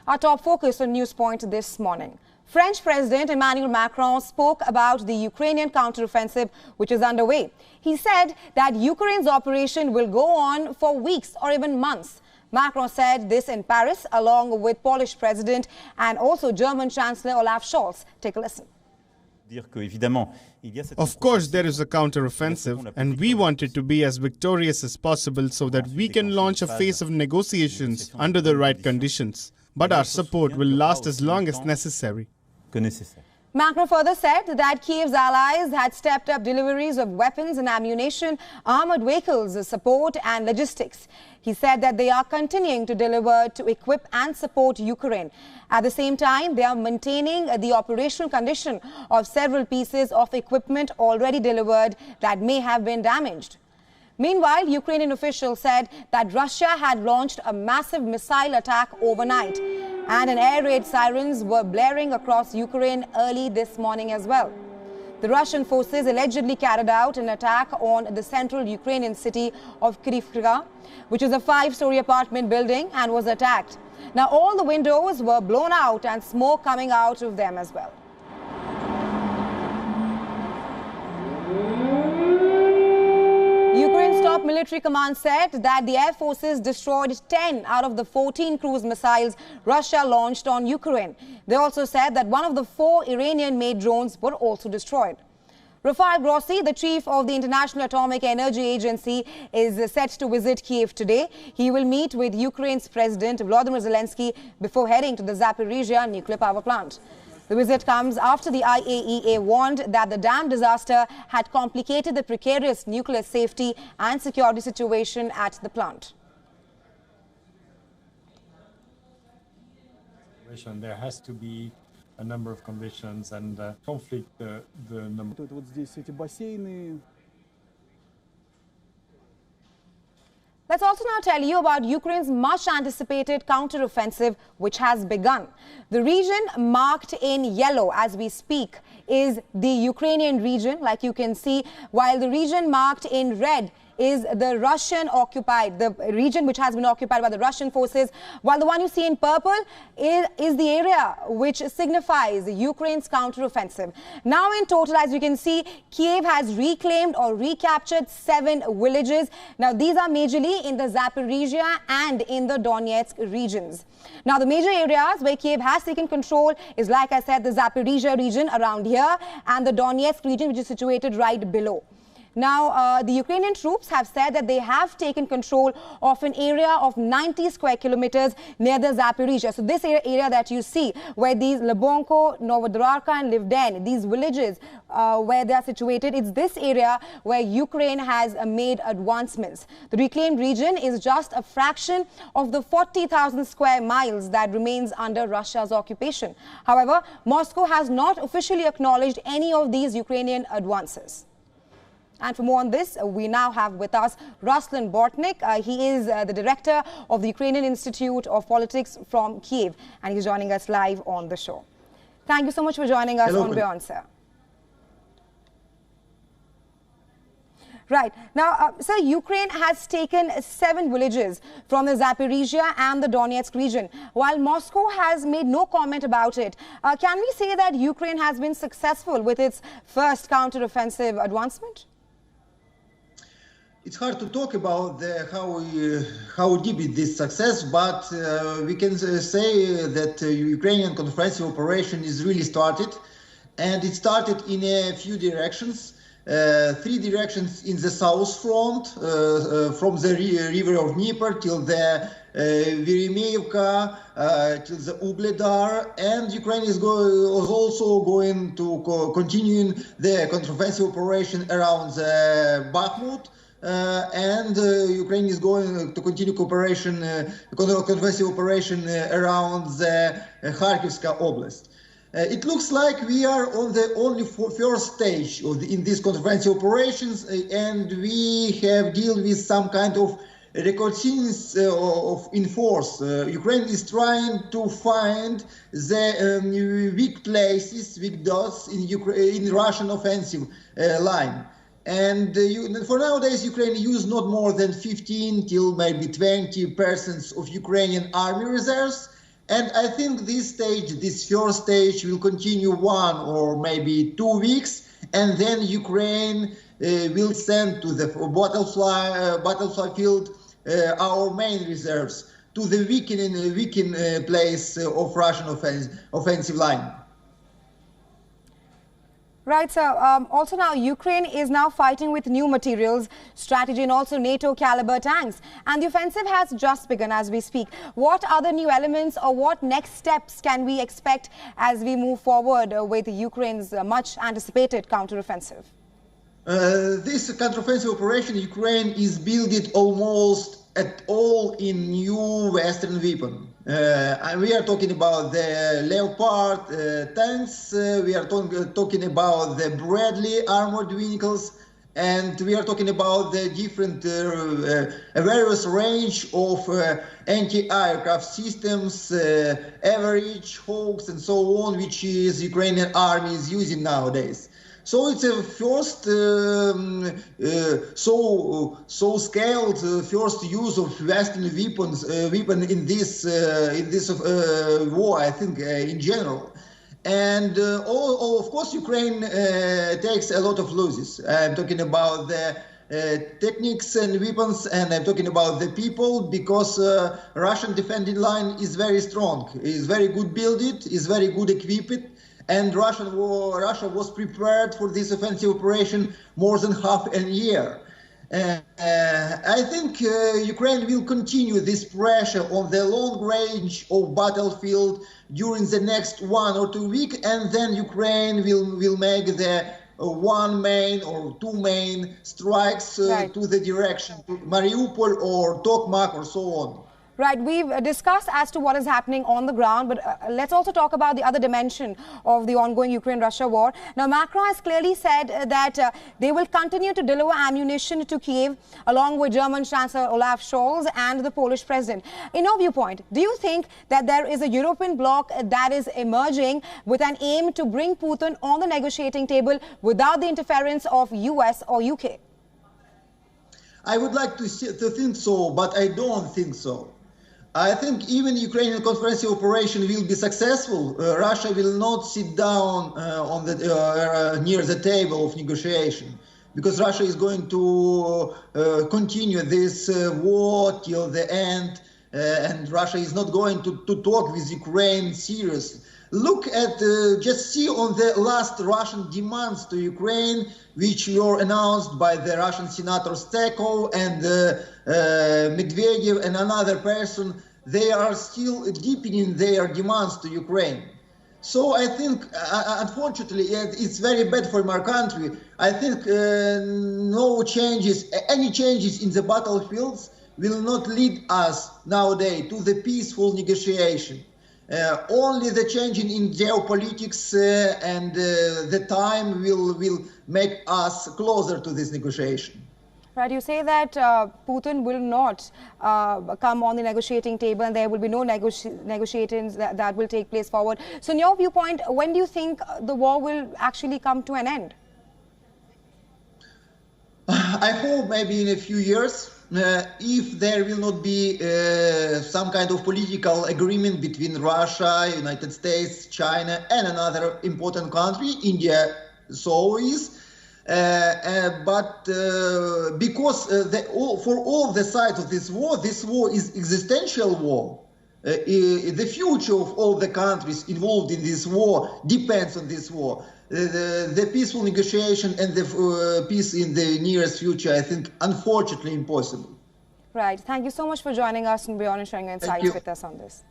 Our top focus on Newspoint this morning. French President Emmanuel Macron spoke about the Ukrainian counteroffensive which is underway. He said that Ukraine's operation will go on for weeks or even months. Macron said this in Paris along with Polish President and also German Chancellor Olaf Scholz. Take a listen. Of course, there is a counter-offensive, and we want it to be as victorious as possible so that we can launch a phase of negotiations under the right conditions. But our support will last as long as necessary. Macron further said that Kiev's allies had stepped up deliveries of weapons and ammunition, armored vehicles, support and logistics. He said that they are continuing to deliver to equip and support Ukraine. At the same time, they are maintaining the operational condition of several pieces of equipment already delivered that may have been damaged. Meanwhile, Ukrainian officials said that Russia had launched a massive missile attack overnight, and an air raid sirens were blaring across Ukraine early this morning as well. The Russian forces allegedly carried out an attack on the central Ukrainian city of Kryvka, which is a 5-story apartment building, and was attacked. Now, all the windows were blown out and smoke coming out of them as well. Ukraine's top military command said that the air forces destroyed 10 out of the 14 cruise missiles Russia launched on Ukraine. They also said that one of the 4 Iranian-made drones were also destroyed. Rafael Grossi, the chief of the International Atomic Energy Agency, is set to visit Kiev today. He will meet with Ukraine's President Volodymyr Zelensky before heading to the Zaporizhzhia nuclear power plant. The visit comes after the IAEA warned that the dam disaster had complicated the precarious nuclear safety and security situation at the plant. There has to be a number of conditions and conflict the number. Let's also now tell you about Ukraine's much-anticipated counter-offensive, which has begun. The region marked in yellow as we speak is the Ukrainian region, like you can see, while the region marked in red is the Russian-occupied, the region which has been occupied by the Russian forces, while the one you see in purple is the area which signifies Ukraine's counter-offensive. Now in total, as you can see, Kiev has reclaimed or recaptured 7 villages. Now these are majorly in the Zaporizhzhia and in the Donetsk regions. Now the major areas where Kiev has taken control is, like I said, the Zaporizhzhia region around here and the Donetsk region, which is situated right below. Now, the Ukrainian troops have said that they have taken control of an area of 90 square kilometers near the Zaporizhzhia. So this area that you see, where these Lebonko, Novodarka and Livden, these villages where they are situated, it's this area where Ukraine has made advancements. The reclaimed region is just a fraction of the 40,000 square miles that remains under Russia's occupation. However, Moscow has not officially acknowledged any of these Ukrainian advances. And for more on this, we now have with us Ruslan Bortnik. He is the director of the Ukrainian Institute of Politics from Kiev, and he's joining us live on the show. Thank you so much for joining us on Beyond, sir. Right. Now, sir, Ukraine has taken 7 villages from the Zaporizhzhia and the Donetsk region, while Moscow has made no comment about it. Can we say that Ukraine has been successful with its first counter-offensive advancement? It's hard to talk about how deep is this success, but we can say that Ukrainian counteroffensive operation is really started, and it started in a few directions. 3 directions in the south front, from the river of Dnieper till the Veremeivka, till the Ubledar, and Ukraine is also going to continue the counteroffensive operation around the Bakhmut. And Ukraine is going to continue counteroffensive operation around the Kharkivska Oblast. It looks like we are on the only first stage in these counteroffensive operations, and we have dealt with some kind of reconnaissance in force. Ukraine is trying to find the weak places, weak dots in Russian offensive line. And for nowadays, Ukraine use not more than 15 till maybe 20% of Ukrainian army reserves. And I think this stage, this first stage, will continue 1 or maybe 2 weeks, and then Ukraine will send to the battlefield our main reserves to the weakened place of Russian offensive line. Right, sir. Also now, Ukraine is now fighting with new materials, strategy and also NATO caliber tanks. And the offensive has just begun as we speak. What other new elements or what next steps can we expect as we move forward with Ukraine's much anticipated counteroffensive? This counteroffensive operation, Ukraine is building almost at all in new Western weapon. We are talking about the Leopard tanks, we are talking about the Bradley armored vehicles, and we are talking about the different various range of anti-aircraft systems, average, Hawks, and so on, which is Ukrainian army is using nowadays. So it's a first so scaled first use of Western weapon in this war, I think, in general. And of course, Ukraine takes a lot of losses. I'm talking about the techniques and weapons, and I'm talking about the people, because Russian defending line is very strong, is very good built, is very good equipped. And Russia was prepared for this offensive operation more than half a year. I think Ukraine will continue this pressure on the long range of battlefield during the next 1 or 2 weeks, and then Ukraine will make the 1 main or 2 main strikes right. to the direction to Mariupol or Tokmak or so on. Right, we've discussed as to what is happening on the ground, but let's also talk about the other dimension of the ongoing Ukraine-Russia war. Now, Macron has clearly said that they will continue to deliver ammunition to Kiev, along with German Chancellor Olaf Scholz and the Polish president. In your viewpoint, do you think that there is a European bloc that is emerging with an aim to bring Putin on the negotiating table without the interference of US or UK? I would like to think so, but I don't think so. I think even Ukrainian counteroffensive operation will be successful. Russia will not sit down near the table of negotiation, because Russia is going to continue this war till the end, and Russia is not going to talk with Ukraine seriously. Look at, just see on the last Russian demands to Ukraine, which were announced by the Russian Senator Stekov and Medvedev and another person. They are still deepening their demands to Ukraine. So I think, unfortunately, it's very bad for our country. I think any changes in the battlefields will not lead us nowadays to the peaceful negotiation. Only the changing in geopolitics and the time will make us closer to this negotiation. Right, you say that Putin will not come on the negotiating table and there will be no negotiations that will take place forward. So in your viewpoint, when do you think the war will actually come to an end? I hope maybe in a few years, if there will not be some kind of political agreement between Russia, United States, China, and another important country, India, so is. But because for all the sides of this war is existential war. The future of all the countries involved in this war depends on this war. The peaceful negotiation and the peace in the nearest future, I think, unfortunately impossible. Right. Thank you so much for joining us and beyond and sharing your insights with us on this.